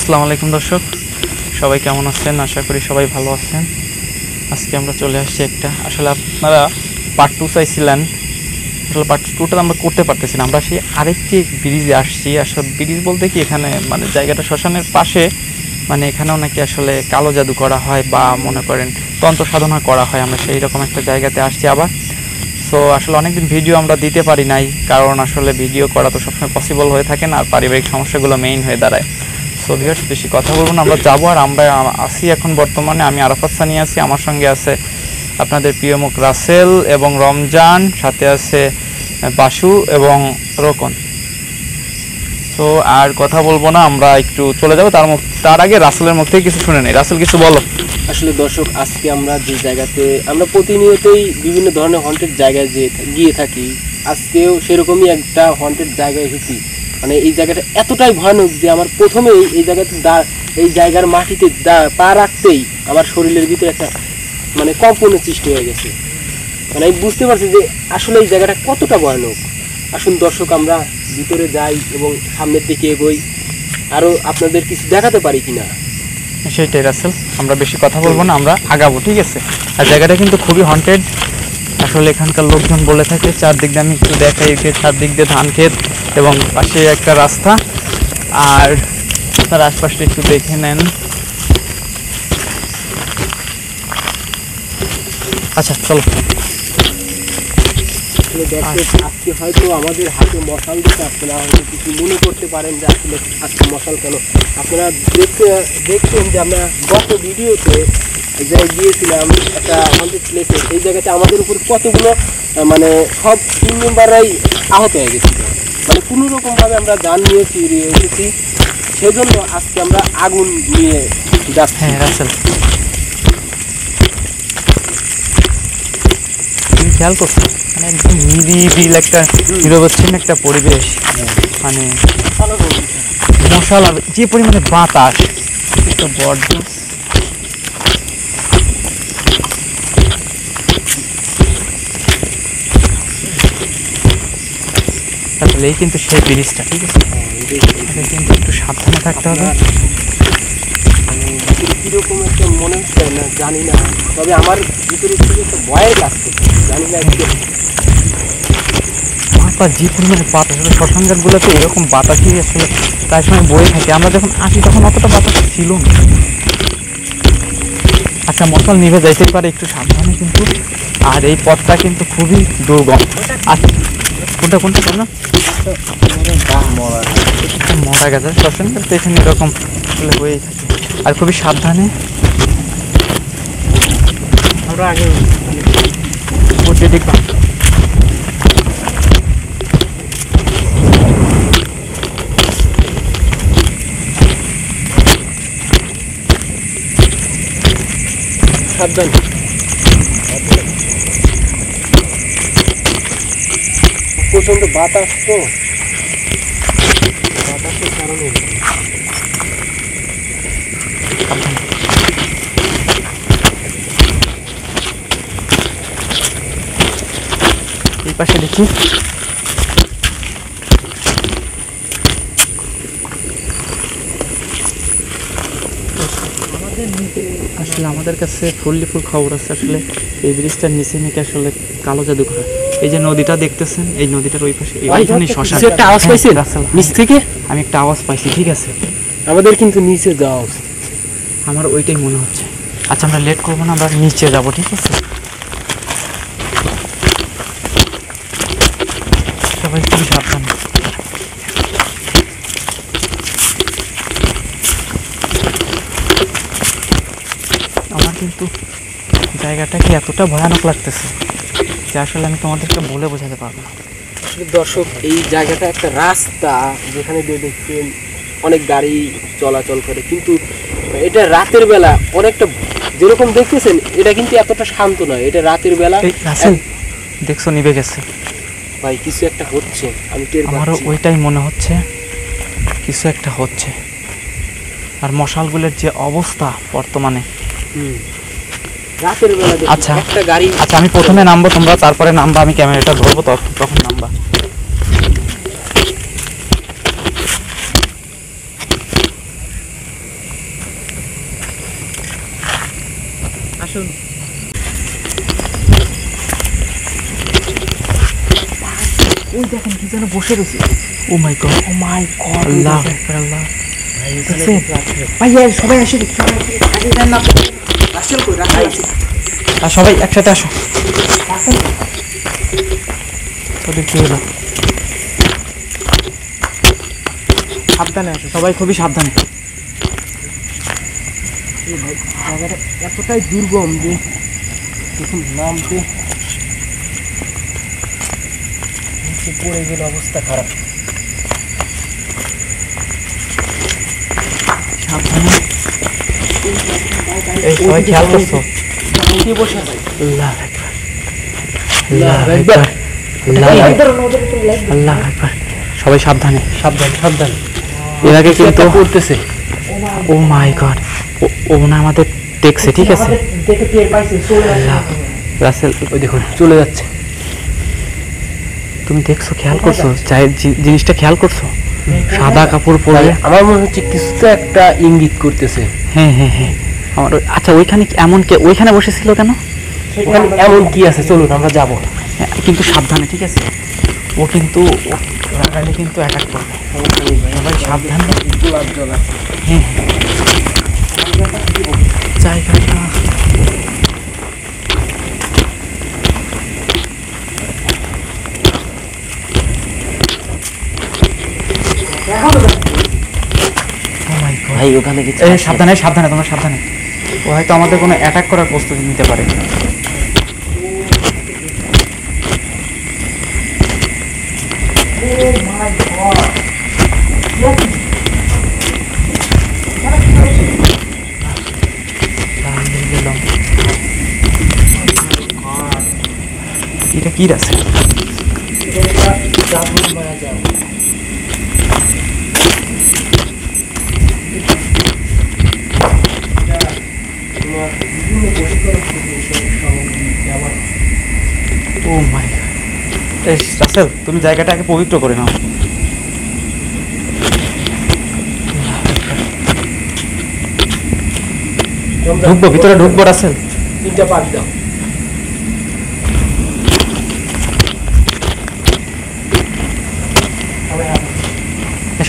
আসসালামু আলাইকুম দর্শক, সবাই কেমন আছেন? আশা করি সবাই ভালো আছেন। আজকে আমরা চলে আসছি একটা, আসলে আপনারা পার্ট 2 চাইছিলেন, আসলে পার্ট 2টা আমরা করতে পারতেছি না। আমরা সেই আরেকটি ব্রিজে আসছি। আসলে ব্রিজ বলতে কি, এখানে মানে জায়গাটা শ্মশানের পাশে, মানে এখানেও নাকি আসলে কালো জাদু করা হয় বা মনে করেন তন্ত্র সাধনা করা হয়। আমরা সেই রকম একটা জায়গাতে আসছি আবার। সো আসলে অনেকদিন ভিডিও আমরা দিতে পারি নাই, কারণ আসলে ভিডিও করা তো সবসময় পসিবল হয়ে থাকে না, আর পারিবারিক সমস্যাগুলো মেইন হয়ে দাঁড়ায়। সো ভিউয়ার্স, বেশি কথা বলবো না, আমরা যাবো। আর আমরা আসি এখন বর্তমানে, আমি আরাফাত সানি আছি, আমার সঙ্গে আছে আপনাদের প্রিয় মুখ রাসেল এবং রমজান, সাথে আছে বাসু এবং রোকন। সো আর কথা বলবো না, আমরা একটু চলে যাবো। তার আগে রাসেলের মুখ থেকে কিছু শুনে নেই। রাসেল, কিছু বলো। আসলে দর্শক, আজকে আমরা যে জায়গাতে আমরা প্রতিনিয়তই বিভিন্ন ধরনের হন্টেড জায়গায় গিয়ে থাকি, আজকেও সেরকমই একটা হন্টেড জায়গায় এসেছি। মানে এই জায়গাটা এতটাই ভয়ানক যে আমার প্রথমেই এই জায়গার মাটিতে পা রাখতেই আমার শরীরের ভিতরে একটা মানে কম্পনের সৃষ্টি হয়ে গেছে। মানে আমি বুঝতে পারছি যে আসলে এই জায়গাটা কতটা ভয়ানক। আসুন দর্শক, আমরা ভিতরে যাই এবং সামনের দিকে এগোই, আরও আপনাদের কিছু দেখাতে পারি কিনা। সেইটাই রাসেল, আমরা বেশি কথা বলবো না, আমরা আগাবো, ঠিক আছে? আর জায়গাটা কিন্তু খুবই হন্টেড। আসলে এখানকার লোকজন বলে থাকে, চারদিক দিয়ে আমি একটু দেখাই, চারদিক দিয়ে ধান ক্ষেত এবং পাশে একটা রাস্তা। আর তার আশপাশটা একটু দেখে নেন। আচ্ছা চলো। আজকে হয়তো আমাদের হাতে মশাল দিতে, আপনারা হয়তো কিছু মনে করতে পারেন যে আসলে আজকে মশাল কেন। আপনারা দেখছেন যে আমরা গত ভিডিওতে যে গিয়েছিলাম একটা হন্টেড প্লেসে, সেই জায়গাতে আমাদের উপর কতগুলো মানে সব 3 মেম্বাররাই আহত হয়ে গেছিল। মানে কোনো রকমভাবে আমরা যান নিয়ে ফিরিয়ে এসেছি, সেজন্য আজকে আমরা আগুন নিয়ে যাচ্ছি। হ্যাঁ রাসেল, তুমি খেয়াল করছো মানে একদম নিরিবিল একটা নিরবচ্ছিন্ন একটা পরিবেশ। মানে মশাল আর যে পরিমাণে বাতাস, একটা বর্জ্য। আসলে এই কিন্তু সেই ব্রিজটা, ঠিক আছে? কিন্তু একটু সাবধানে থাকতে হবে। কিরকম একটা মনে হচ্ছে না জানি না, তবে আমার ভিতরে থেকে একটা ভয়ের কাজ করছে, জানি না বাতাস, যে পরিমাণে বাতাস, আসলে শ্মশানঘাটগুলোতে এরকম বাতাসই আসলে প্রায় সময় বয়ে থাকে। আমরা যখন আসি তখন অতটা বাতাস ছিল না। আচ্ছা, মশাল নিভে যাইতে পারে, একটু সাবধানে কিন্তু। আর এই পথটা কিন্তু খুবই দুর্গম। আচ্ছা, কোনটা না মরা গেছে শ্মশানঘাট তো এখানে এরকম আসলে হয়েই থাকে। আর খুবই সাবধানে আমরা আগে দেখলাম। সাবধান, প্রচন্ড বাতাস, তো বাতাসের কারণে এই পাশে দেখি আসলে আমাদের কাছে ফুল খবর আছে, আসলে এই ব্রিজটার নিচে নাকি আসলে কালো জাদু করা। এই যে নদীটা দেখতেছেন, এই নদীটার ওই পাশে এইখানেই শ্মশান। একটা আওয়াজ পাইছেন নিচ থেকে? আমি একটা আওয়াজ পাইছি, ঠিক আছে? আমাদের কিন্তু নিচে যাওয়া উচিত, আমার ওইটাই মনে হচ্ছে। আচ্ছা, আমরা লেট করবো না, আমরা নিচে যাবো, ঠিক আছে? সবাই খুবই সাবধান। আমার কিন্তু জায়গাটাকে এতটা ভয়ানক লাগতেছে যে আসলে আমি তোমাদেরকে বলে বোঝাতে পারবো না। আসলে দর্শক, এই জায়গাটা একটা রাস্তা, যেখানে দিয়ে দেখছেন অনেক গাড়ি চলাচল করে, কিন্তু এটা রাতের বেলা অনেকটা, যেরকম দেখতেছেন এটা কিন্তু এতটা শান্ত নয়। এটা রাতের বেলা। দেখছো নিভে গেছে ভাই, কিছু একটা হচ্ছে, আমি টের পাচ্ছি। আমারও ওইটাই মনে হচ্ছে, কিছু একটা হচ্ছে। আর মশালগুলোর যে অবস্থা বর্তমানে, রাতের বেলা আচ্ছা একটা গাড়ি। আচ্ছা, আমি প্রথমে নামবো, তোমরা তারপরে নামবা, আমি ক্যামেরাটা ধরবো, তখন নামবা। আসুন। ওই দেখেন কি যেন বসে রয়েছে। ও মাই গড, ও মাই গড, আল্লাহ আকবার, আল্লাহ। দেখছেন? ভাই সবাই আসে দেখি, সবাই আসে। আগে যান না, রাসেল কই? রাসেল আছে। আর সবাই একসাথে আসো। রাসেল ওদের কি হলো? সাবধানে আসো, সবাই খুবই সাবধানে। ভাই জায়গাটা এতটাই দুর্গম যে দেখুন নামতে নিচে পড়ে গেলে অবস্থা খারাপ। সাবধানে। এই সবাই খেয়াল করছো? কে বসে আছে? আল্লাহ আকবার, আল্লাহ আকবার, আল্লাহ আকবার, আল্লাহ আকবার। সবাই সাবধানে, সাবধান সাবধান। এর আগে কিন্তু করতেছে। ও মাই গড, ও না আমাদের দেখছে, ঠিক আছে? দেখে টের পাইছে, চলে আল্লাহ, রাসেল ওই দেখুন চলে যাচ্ছে। তুমি দেখছো, খেয়াল করছো? জিনিসটা খেয়াল করছো? সাদা কাপড় পরে। আমার মনে হচ্ছে কিছু তো একটা ইঙ্গিত করতেছে। হ্যাঁ হ্যাঁ হ্যাঁ, আমার আচ্ছা ওইখানে এমন কে ওইখানে বসেছিল কেন? ওখানে এমন কি আছে, চলুন আমরা যাবো। হ্যাঁ, কিন্তু সাবধানে, ঠিক আছে? ও কিন্তু রাগালে কিন্তু অ্যাটাক করবে। সবাই সাবধানে। গোলাপ জল আছে। হ্যাঁ হ্যাঁ, জায়গাটা ভাই ওখানে কিছু সাবধানে সাবধানে, তোমরা সাবধানে। ও হয়তো আমাদের কোনো অ্যাটাক করার প্রস্তুতি নিতে পারে। এটা কি আছে? ও মাই গড, রাসেল তুমি জায়গাটা আগে পবিত্র করে নাও। ঢুকবো ভিতরে, ঢুকবো রাসেল। 3টা পাক দাও।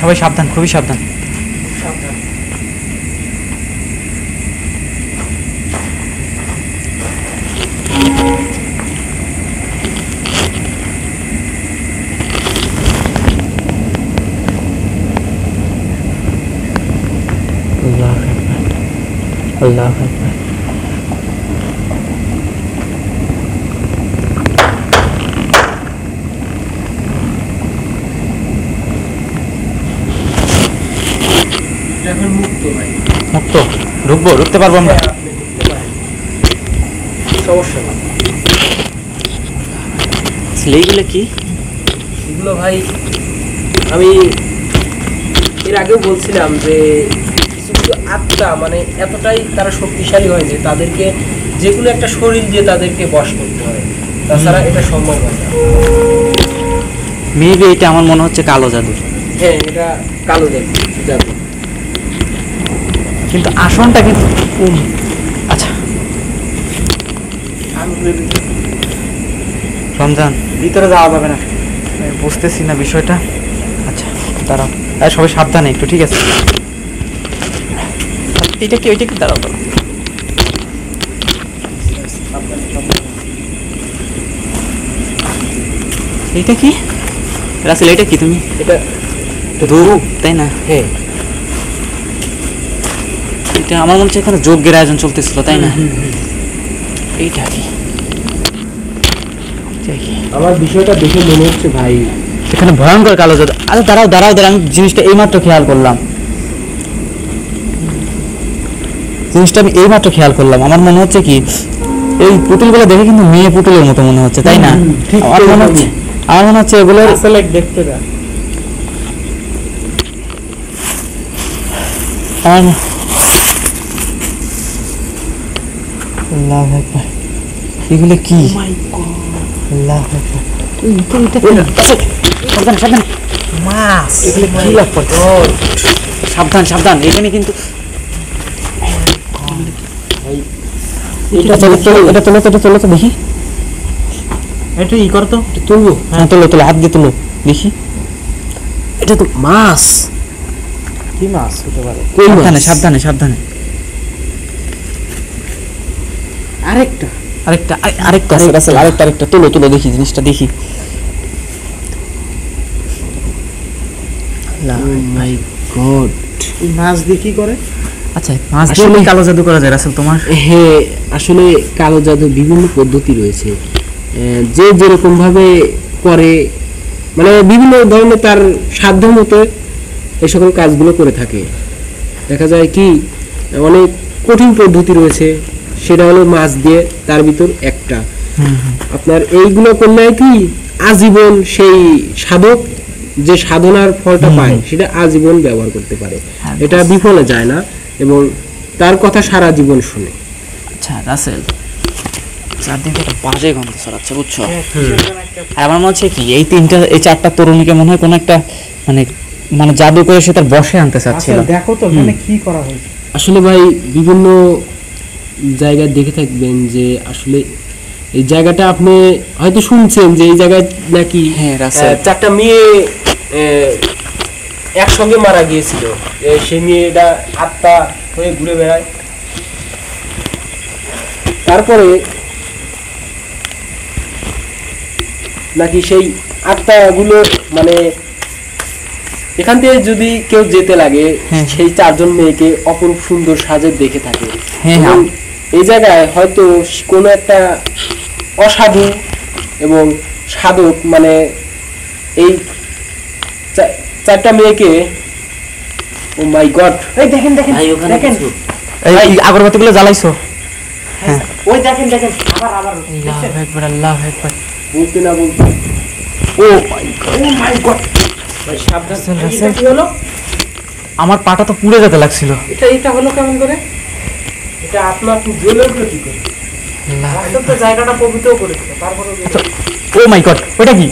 সবাই সাবধান, খুবই সাবধান। সাবধান। আল্লাহ আকবার, আল্লাহ আকবার। এখন মুক্ত ভাই। মুক্ত? ঢুকবো? ঢুকতে পারবো আমরা? আপনি ঢুকতে পারেন, সমস্যা নেই। এইগুলো কি? এগুলো ভাই আমি এর আগেও বলছিলাম যে কিছু কিছু আত্মা মানে এতটাই তারা শক্তিশালী হয় যে তাদেরকে যে কোনো একটা শরীর দিয়ে তাদেরকে বশ করতে হয়, তাছাড়া এটা সম্ভব হয় না। মেবি এটা আমার মনে হচ্ছে কালো জাদু। হ্যাঁ, এটা কালো জাদু জাদু। কিন্তু আসনটা কিন্তু আচ্ছা রমজান, ভিতরে যাওয়া যাবে না। আমি বুঝতেছি না বিষয়টা। আচ্ছা দাঁড়াও, সবাই সাবধানে একটু, ঠিক আছে? এটা কি, ওইটা কি? দাঁড়াও দাঁড়াও, এইটা কি রাসেল? এটা কি? তুমি এটা ধূপ তাই না? হ্যাঁ, এটা আমার মনে হচ্ছে এখানে যজ্ঞের আয়োজন চলতেছিল, তাই না? এইটা কি? এটা কি? আমার বিষয়টা দেখে মনে হচ্ছে ভাই এখানে ভয়ঙ্কর কালো জাদু। আরে দাঁড়াও দাঁড়াও দাঁড়াও, আমি জিনিসটা এইমাত্র খেয়াল করলাম। আমার মনে হচ্ছে কি, এই পুতুলগুলো দেখে কিন্তু মেয়ে পুতুলের মতো মনে হচ্ছে, তাই না? ঠিক আমার মনে হচ্ছে এগুলো আসলে দেখতে না। আল্লাহু আকবার, এগুলো কি? আল্লাহু আকবার, সাবধান সাবধান, মাছ এগুলো কি লাভ করছে? সাবধান সাবধান, এখানে কিন্তু এটা তোলো তো দেখি, একটু ই করো তো। এটা তুলবো, হ্যাঁ তোলো হাত দিয়ে তোলো দেখি। এটা তো মাছ। কি মাছ হতে পারে? কই মাছ? সাবধানে সাবধানে সাবধানে। আরেকটা আরেকটা আছে রাসেল, আরেকটা তোলো দেখি, জিনিসটা দেখি। মাই গড, এই মাছ দিয়ে কি করে? আচ্ছা মাছ দিয়ে আসলে- কালো জাদু করা যায় রাসেল তোমার? হ্যাঁ আসলে কালো জাদু বিভিন্ন পদ্ধতি রয়েছে, যে যেরকম ভাবে করে, মানে বিভিন্ন ধরনের তার সাধ্য মতো এই সকল কাজগুলো করে থাকে। দেখা যায় কি অনেক কঠিন পদ্ধতি রয়েছে, সেটা হলো মাছ দিয়ে, তার ভিতর একটা। আপনার এইগুলো করলে কি আজীবন সেই সাধক যে সাধনার ফলটা পায় সেটা আজীবন ব্যবহার করতে পারে, হ্যাঁ, এটা বিফলে যায় না এবং তার কথা সারা জীবন শুনে। আচ্ছা রাসেল, চারদিকে একটা বাজে গন্ধ ছড়াচ্ছে বুঝছো? আর আমার মনে হচ্ছে কি এই চারটা তরুণীকে মনে হয় কোনো একটা মানে মানে জাদু করে সে তার বশে আনতে চাচ্ছিল। আচ্ছা, দেখো তো মানে কি করা হয়েছে। আসলে ভাই বিভিন্ন জায়গায় দেখে থাকবেন যে আসলে এই জায়গাটা আপনি হয়তো শুনছেন যে এই জায়গায় নাকি হ্যাঁ, রাসেল। চারটা মেয়ে একসঙ্গে মারা গিয়েছিল, সেই মেয়েটা আত্মা হয়ে ঘুরে বেড়ায়। তারপরে নাকি সেই আত্মাগুলো মানে এখান থেকে যদি কেউ যেতে লাগে, হ্যাঁ। সেই চারজন মেয়েকে অপরূপ সুন্দর সাজে দেখে থাকে। হ্যাঁ, এবং এই জায়গায় হয়তো কোনো একটা অসাধু এবং সাধক মানে এই চারটা মেয়েকে, ও মাই গড, এই দেখেন দেখেন দেখেন, এই আগরবাতিগুলো জ্বালাইছো? ওই দেখেন দেখেন, আবার দেখছেন? আল্লাহু আকবার, আল্লাহু আকবার। বলতে না বলতে, ও ও মাই গড, ভাই সাবধান। রাসেল, এটা রাসেল। কি হলো? আমার পাটা তো পুড়ে যেতে লাগছিল। এটা হলো কেমন করে? এটা আত্মা আপনি জ্বলে উঠলো কি করে? আল্লাহ, আসলে তো জায়গাটা পবিত্র করেছিল, তারপরে ও মাই গড, ওটা কি?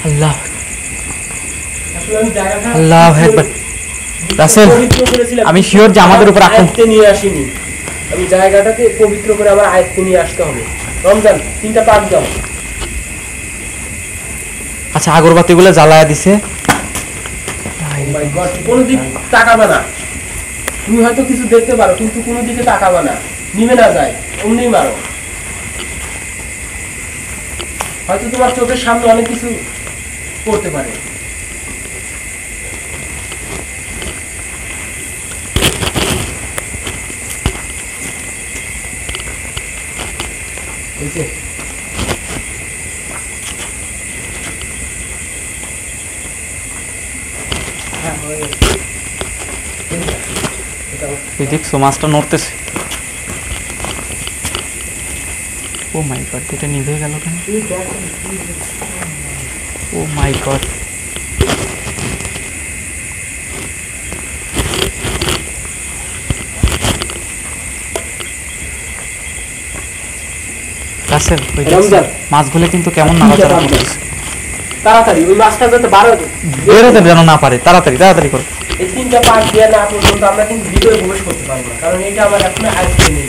আল্লাহ, আসলে আমি জায়গাটা আল্লাহু আকবার। রাসেল, পবিত্র করেছিলাম, আমি শিওর যে আমাদের উপর আক্রমণ। আয়ত্তে নিয়ে আসিনি, আমি জায়গাটাকে পবিত্র করে আবার আয়ত্তে নিয়ে আসতে হবে। রমজান 3টা পাক দাও। আচ্ছা আগরবাতিগুলো জ্বালায়া দিছে। মাই গড, কোনো দিক তাকাবে না। তুমি হয়তো কিছু দেখতে পারো কিন্তু কোনো দিকে তাকাবে না, নিভে না যায় অমনি মারো। হয়তো তোমার চোখের সামনে অনেক কিছু করতে পারে। হয়েছে? হ্যাঁ হয়ে গেছে। এই দেখছো মাছটা নড়তেছে। ও মাই গড, এটা নিভে গেল কেন? এই দেখেন, ও মাই গড। রাসেল, ওই দেখছো? রমজান। মাছগুলো কিন্তু কেমন নাড়াচাড়া করতেছে। তাড়াতাড়ি ওই মাছটা যাতে বেরোতে যেন না পারে, তাড়াতাড়ি তাড়াতাড়ি করো। এই 3টা পাক দেওয়া না পর্যন্ত আমরা কিন্তু ভিতরে প্রবেশ করতে পারবো না, কারণ এটা আমার এখনো আয়ত্তে নেই।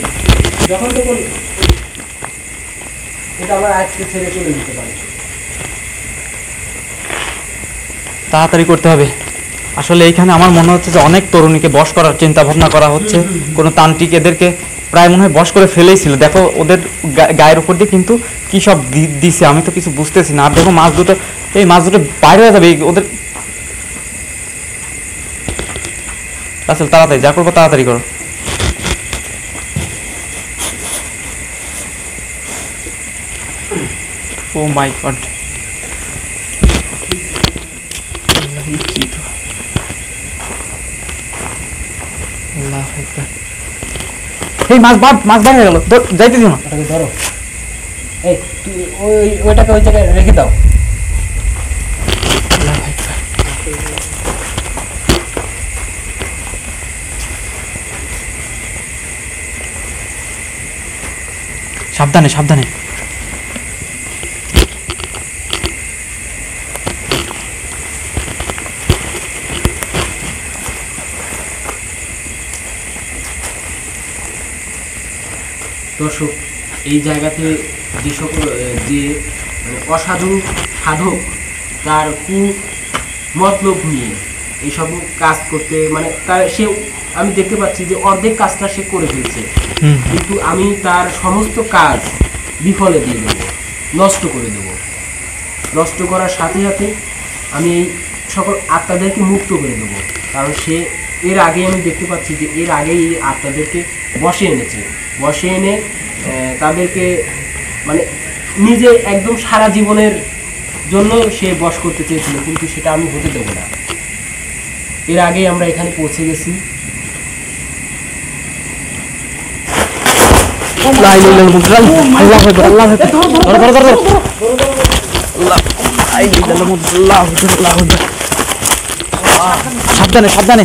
যখন তখন এটা আমার আয়ত্তে ছেড়ে চলে যেতে পারে। তাড়াতাড়ি করতে হবে। আসলে এইখানে আমার মনে হচ্ছে যে অনেক তরুণীকে বশ করার চিন্তা ভাবনা করা হচ্ছে। কোনো তান্ত্রিক এদেরকে প্রায় মনে হয় বশ করে ফেলেই ছিল। দেখো ওদের গায়ের উপর দিয়ে কিন্তু কি সব দিছে, আমি তো কিছু বুঝতেছি না। আর দেখো মাছ দুটো, এই মাছ দুটো বাইরে হয়ে যাবে ওদের। রাসেল তাড়াতাড়ি যা করবো তাড়াতাড়ি করো। ও মাই গড, এই মাছ বার হয়ে গেল, যাইতে দিও না। ওটাকে ধরো, এই তুই ওইটাকে ওই জায়গায় রেখে দাও। সাবধানে সাবধানে। দর্শক, এই জায়গাতে যে সকল যে অসাধু সাধক তার মতলব নিয়ে এইসব কাজ করতে মানে তার সে আমি দেখতে পাচ্ছি যে অর্ধেক কাজটা সে করে ফেলছে, কিন্তু আমি তার সমস্ত কাজ বিফলে দিয়ে দেবো, নষ্ট করে দেবো। নষ্ট করার সাথে সাথে আমি এই সকল আত্মাদেরকে মুক্ত করে দেবো, কারণ সে এর আগে আমি দেখতে পাচ্ছি যে এর আগেই এই আত্মাদেরকে বসে এনেছে, বসে এনে তাদেরকে মানে নিজে একদম সারা জীবনের জন্য সে বশ করতে চেয়েছিল, কিন্তু সেটা আমি হতে দেবো না। এর আগেই আমরা এখানে পৌঁছে গেছি। সাবধানে সাবধানে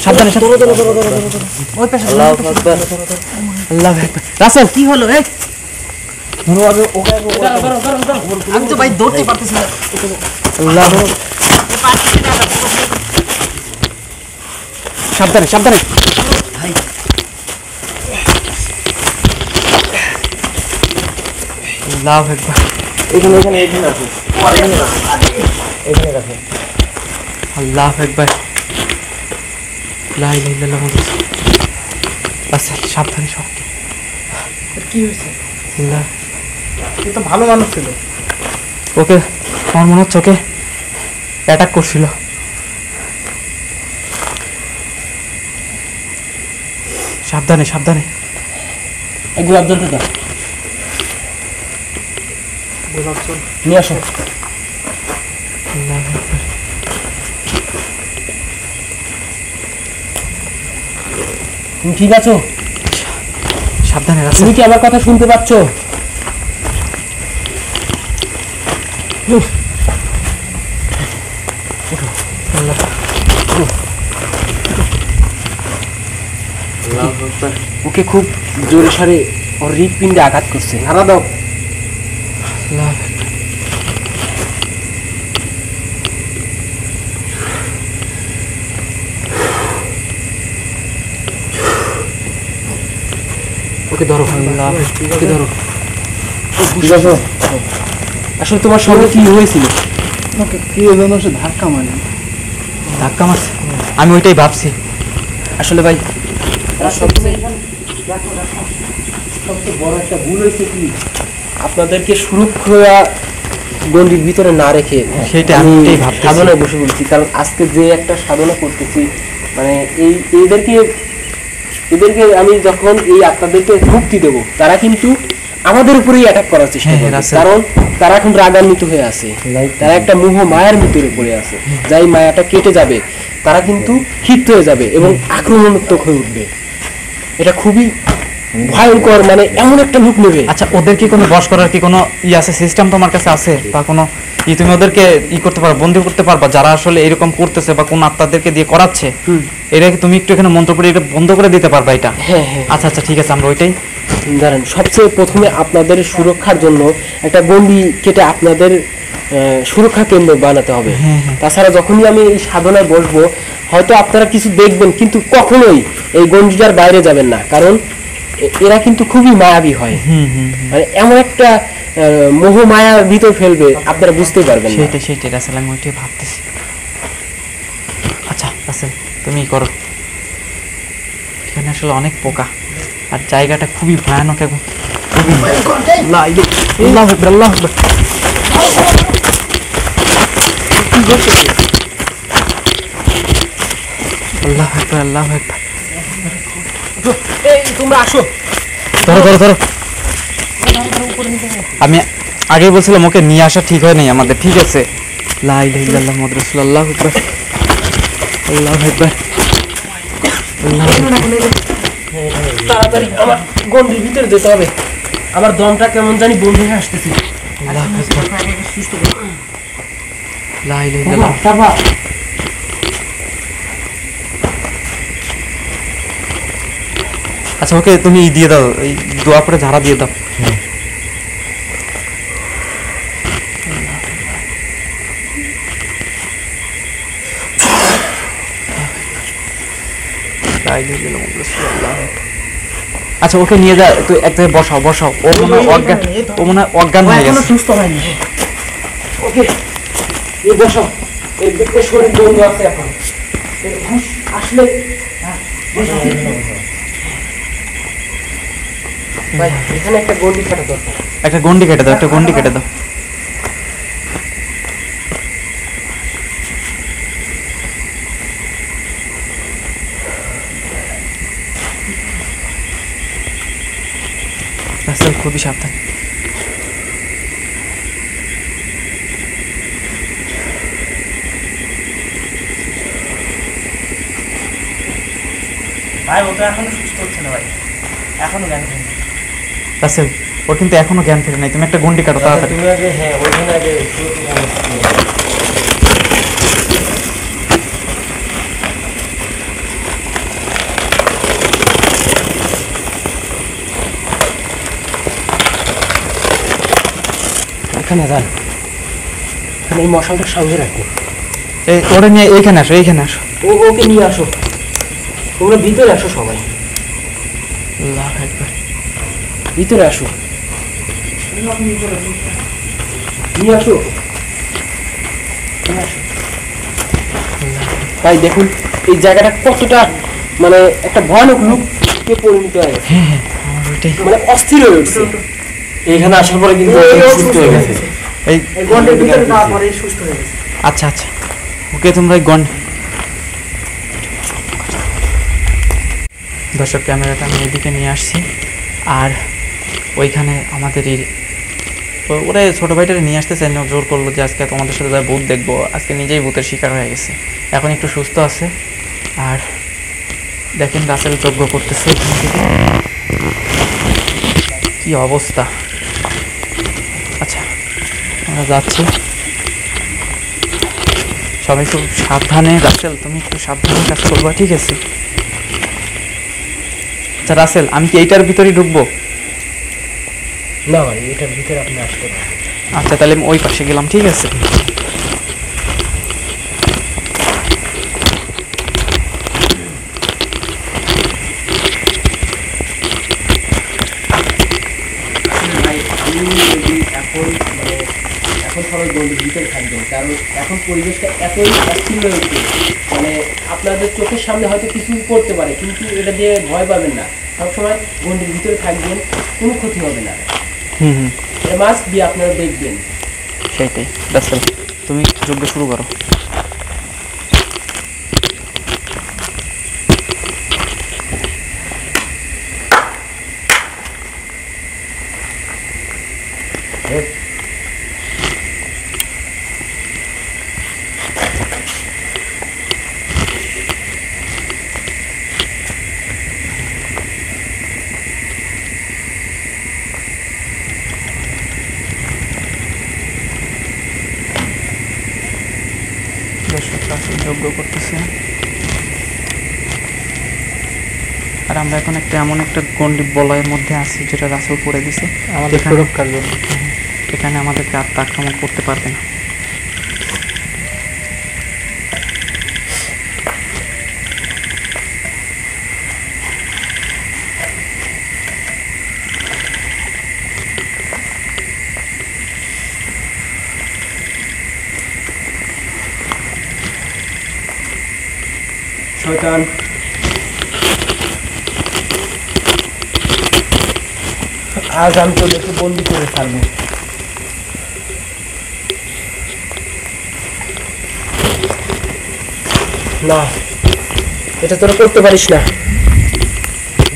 সাবধানে রাসেল কি হলো? আমি তো ভাই ধরতে পারতেছি না। সাবধানে সাবধানে ভাই আল্লাহু আকবার। এখানে এখানে এখানে আছে, এখানে রাখো। আল্লাহু আকবার। লা ইলাহা ইল্লাল্লাহ মুহাম্মাদুর রাসূল। সাবধানে সব। কি হয়েছে? আল্লাহ, এ তো ভালো মানুষ ছিল। ওকে আমার মনে হচ্ছে ওকে অ্যাটাক করছিল। সাবধানে সাবধানে। গোলাপ জলটা দাও, নিয়ে আসো। আল্লাহু আকবার। তুমি ঠিক আছো? সাবধানে রাসেল। তুমি কি আমার কথা শুনতে পাচ্ছ? ওকে খুব জোরে সারে ওর হৃৎপিণ্ডে আঘাত করছে। হারা দাও। আল্লাহু আকবার। ওকে ধরো। আল্লাহ, ওকে ধরো। ঠিক আছে। আসলে তোমার সঙ্গে কি হয়েছিল? কি যেন সে ধাক্কা মারে। ধাক্কা মারছে, আমি ওইটাই ভাবছি। আসলে ভাই সবচেয়ে বড় একটা ভুল হয়েছে কি, আপনাদেরকে সুরক্ষা গণ্ডির ভিতরে না রেখে সেটা আমি এটাই ভাবতেছি। সাধনায় বসে বলছি, কারণ আজকে যে একটা সাধনা করতেছি মানে এদেরকে আমি যখন এই আত্মাদেরকে মুক্তি দেব, তারা কিন্তু আমাদের উপরেই অ্যাটাক করার চেষ্টা হ্যাঁ, করবে, রাসেল। কারণ তারা এখন রাগান্বিত হয়ে আছে, তারা একটা মোহ মায়ার ভিতরে পড়ে আছে। যাই মায়াটা কেটে যাবে তারা কিন্তু ক্ষিপ্ত হয়ে যাবে এবং আক্রমণাত্মক হয়ে উঠবে। এটা খুবই ভয়ঙ্কর, মানে এমন একটা লুক নেবে। আচ্ছা, ওদের কি কোনো বশ করার কি কোনো আছে, সিস্টেম তোমার কাছে আছে, বা কোনো তুমি ওদেরকে করতে পারো, বন্দী করতে পারবা যারা আসলে এরকম করতেছে বা কোন আত্মাদেরকে দিয়ে করাচ্ছে? এটা কি তুমি একটু এখানে মন্ত্র পড়ে এটা বন্ধ করে দিতে পারবা এটা? হ্যাঁ হ্যাঁ, আচ্ছা আচ্ছা, ঠিক আছে, আমরা ওইটাই। দাঁড়ান, সবচেয়ে প্রথমে আপনাদের সুরক্ষার জন্য একটা গণ্ডি কেটে আপনাদের সুরক্ষা কেন্দ্র বানাতে হবে। তাছাড়া যখনই আমি এই সাধনায় বসবো, হয়তো আপনারা কিছু দেখবেন, কিন্তু কখনোই এই গণ্ডিটার বাইরে যাবেন না, কারণ এরা কিন্তু খুবই মায়াবী হয়। মানে এমন একটা মোহ মায়ার ভিতর ফেলবে আপনারা বুঝতে পারবেন না। সেইটাই রাসেল, আমি ওইটাই ভাবতেছি। আচ্ছা রাসেল, তুমি করো। এখানে আসলে অনেক পোকা আর জায়গাটা খুবই ভয়ানক এবং আল্লাহু আকবার, আল্লাহু আকবার। আল্লাহু আকবার, আল্লাহু আকবার। এই তোমরা আসো। ধরো ধরো ধরো। আমি আগেই বলছিলাম ওকে নিয়ে আসা ঠিক হয় নাই আমাদের, ঠিক আছে? লা ইলাহা ইল্লাল্লাহ মুহাম্মাদুর রাসূলুল্লাহ। আল্লাহু আকবার, আল্লাহু আকবার, আল্লাহু আকবার। তাড়াতাড়ি আমার গণ্ডির ভিতরে যেতে হবে, আমার দমটা কেমন জানি বন্ধ হয়ে আসতেছে। আল্লাহু আকবার, লা ইলাহা ইল্লাল্লাহ। আচ্ছা, ওকে তুমি দিয়ে দাও, এই দোয়া করে ঝাড়া দিয়ে দাও। আচ্ছা ওকে নিয়ে যা, তুই এক জায়গায় বসাও বসাও, ও মনে হয় অজ্ঞান, ও মনে হয় অজ্ঞান হয়ে এখনো গেছে। সুস্থ হয়নি। ওকে এই বসো, এই বুকের শরীর বন্ধ আছে এখন। এই হুঁশ আসলে ভাই এখানে একটা গন্ডি কাটা দরকার। একটা গন্ডি কেটে দাও, একটা গন্ডি কেটে দাও। রাসেল খুবই সাবধান। ভাই ও তো এখনো সুস্থ হচ্ছে না ভাই, এখনো জ্ঞান হয়নি। রাসেল ওর কিন্তু এখনো জ্ঞান ফিরে নাই, তুমি একটা গন্ডি কাটো তাড়াতাড়ি। তুমি আগে, হ্যাঁ ওইখানে আগে এখানে যান, এখানে এই মশালটা সঙ্গে রাখো। এই ওরে নিয়ে এইখানে আসো, এইখানে আসো। ওকে নিয়ে আসো, তোমরা ভিতরে আসো সবাই, আল্লাহু আকবার। ভিতরে আসো, নিয়ে আসো, নিয়ে আসো। ভাই দেখুন এই জায়গাটা কতটা মানে একটা ভয়ানক রূপে পরিণত হয়ে গেছে, হ্যাঁ হ্যাঁ আমার ওইটাই। মানে অস্থির হয়ে উঠছে। এখানে আসার পরে কিন্তু সুস্থ হয়ে গেছে। এই এই গন্ডের ভিতরে যাওয়ার পরে সুস্থ হয়ে গেছে। আচ্ছা আচ্ছা ওকে তোমরা এই গন্ডি। দর্শক ক্যামেরাটা আমি এদিকে নিয়ে আসছি, আর ওইখানে আমাদের ওরা ছোটো ভাইটারে নিয়ে আসতে চাই না, জোর করলো যে আজকে তোমাদের সাথে যা ভূত দেখবো, আজকে নিজেই ভূতের শিকার হয়ে গেছে, এখন একটু সুস্থ আছে। আর দেখেন রাসেল যজ্ঞ করতেছে এখান থেকে, কি অবস্থা। আচ্ছা আমরা যাচ্ছি, সবাই খুব সাবধানে, রাসেল তুমি একটু সাবধানে কাজ করবা, ঠিক আছে? আচ্ছা রাসেল আমি কি এইটার ভিতরেই ঢুকবো? না ভাই এটার ভিতরে আপনি আসতে পারেন। আচ্ছা তাহলে আমি ওই পাশে গেলাম, ঠিক আছে? ভাই আমি যদি এখন মানে এখন সবাই গন্ডির ভিতরে থাকবেন, কারণ এখন পরিবেশটা এতই অস্থির হয়ে উঠছে, মানে আপনাদের চোখের সামনে হয়তো কিছু করতে পারে, কিন্তু এটা দিয়ে ভয় পাবেন না, সবসময় গন্ডির ভিতরে থাকবেন, কোনো ক্ষতি হবে না। হুম হুম এটা মাস্ট দিয়ে আপনারা দেখবেন। সেইটাই। রাসেল তুমি যজ্ঞ শুরু করো। দর্শক রাসেল যজ্ঞ করতেছে, আর আমরা এখন একটা এমন একটা গণ্ডি বলয়ের মধ্যে আছি যেটা রাসেল করে দিছে আমাদের সুরক্ষার জন্য। এখানে আমাদেরকে আত্মা আক্রমণ করতে পারবে না। শয়তান আজ আমি তোদেরকে বন্দি করে ছাড়বো। না এটা তোরা করতে পারিস না,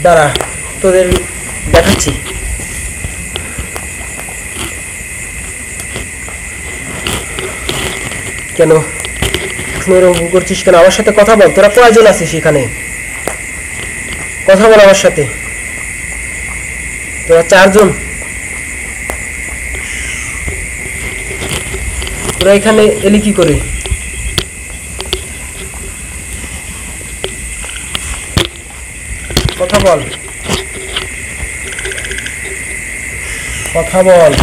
দাঁড়া তোদের দেখাচ্ছি। কেন এখন এরকম করছিস কেন? আমার সাথে কথা বল, তোরা কয়জন আছিস এখানে? কথা বল আমার সাথে। তোরা 4 জন, তোরা এখানে এলি কি করে? কথা বল, কথা বল।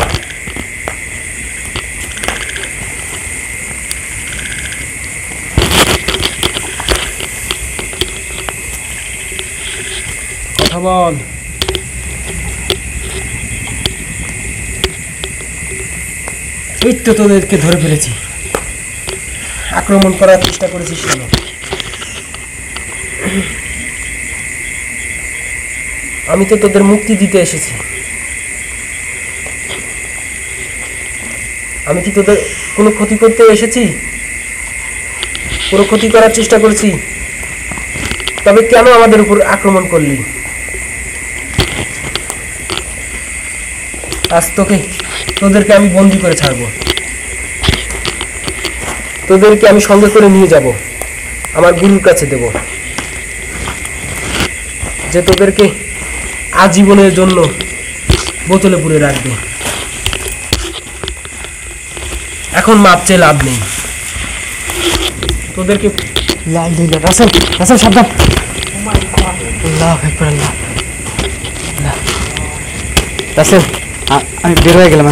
বল। এই তো তোদেরকে ধরে ফেলেছি। আক্রমণ করার চেষ্টা করেছিস কেন? আমি তো তোদের মুক্তি দিতে এসেছি। আমি কি তোদের কোনো ক্ষতি করতে এসেছি? কোনো ক্ষতি করার চেষ্টা করেছি? তবে কেন আমাদের উপর আক্রমণ করলি? আজ তোদেরকে আমি বন্দি করে ছাড়বো। তোদেরকে আমি সঙ্গে করে নিয়ে যাব, আমার গুরুর কাছে দেব, যে তোদেরকে আজীবনের জন্য বোতলে পুরে রাখবে। এখন মাপ চেয়ে লাভ নেই। তোদেরকে রাসেল রাসেল সাবধান। আল্লাহু আকবার, আল্লাহ। রাসেল আমি বের হয়ে গেলাম।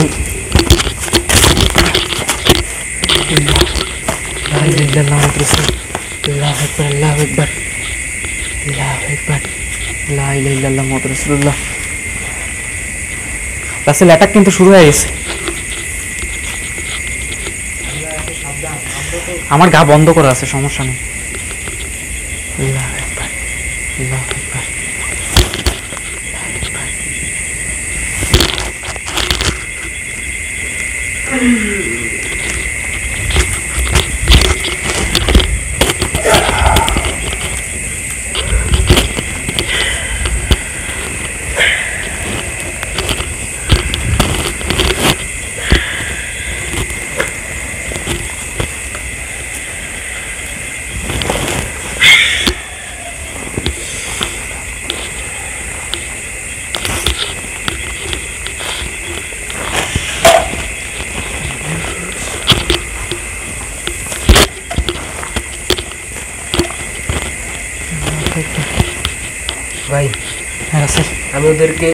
রাসেল অ্যাটাক কিন্তু শুরু হয়ে গেছে। আমার গা বন্ধ করা আছে, সমস্যা নেই। আল্লাহু আকবার, আল্লাহু আকবার। ভাই, হ্যাঁ রাসেল, আমি ওদেরকে